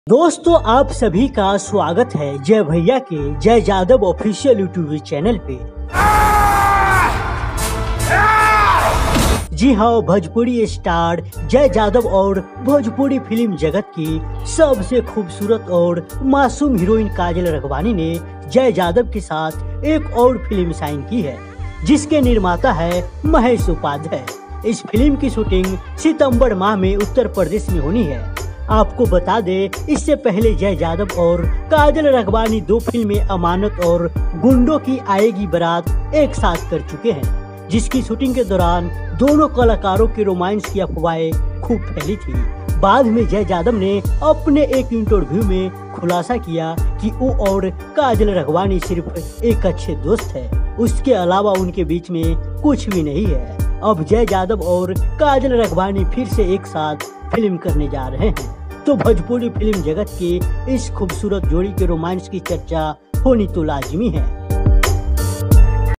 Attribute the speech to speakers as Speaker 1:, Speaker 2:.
Speaker 1: दोस्तों आप सभी का स्वागत है जय भैया के जय जादव ऑफिशियल यूट्यूब चैनल पे। जी हाँ, भोजपुरी स्टार जय जादव और भोजपुरी फिल्म जगत की सबसे खूबसूरत और मासूम हीरोइन काजल रखवानी ने जय जादव के साथ एक और फिल्म साइन की है, जिसके निर्माता है महेश उपाध्याय। इस फिल्म की शूटिंग सितंबर माह में उत्तर प्रदेश में होनी है। आपको बता दे, इससे पहले जय जादव और काजल रखवानी दो फिल्में अमानत और गुंडों की आएगी बारात एक साथ कर चुके हैं, जिसकी शूटिंग के दौरान दोनों कलाकारों के रोमांस की अफवाहें खूब फैली थी। बाद में जय जादव ने अपने एक इंटरव्यू में खुलासा किया कि वो और काजल रखवानी सिर्फ एक अच्छे दोस्त है, उसके अलावा उनके बीच में कुछ भी नहीं है। अब जय जादव और काजल रखवानी फिर से एक साथ फिल्म करने जा रहे हैं, तो भोजपुरी फिल्म जगत की इस खूबसूरत जोड़ी के रोमांस की चर्चा होनी तो लाजमी है।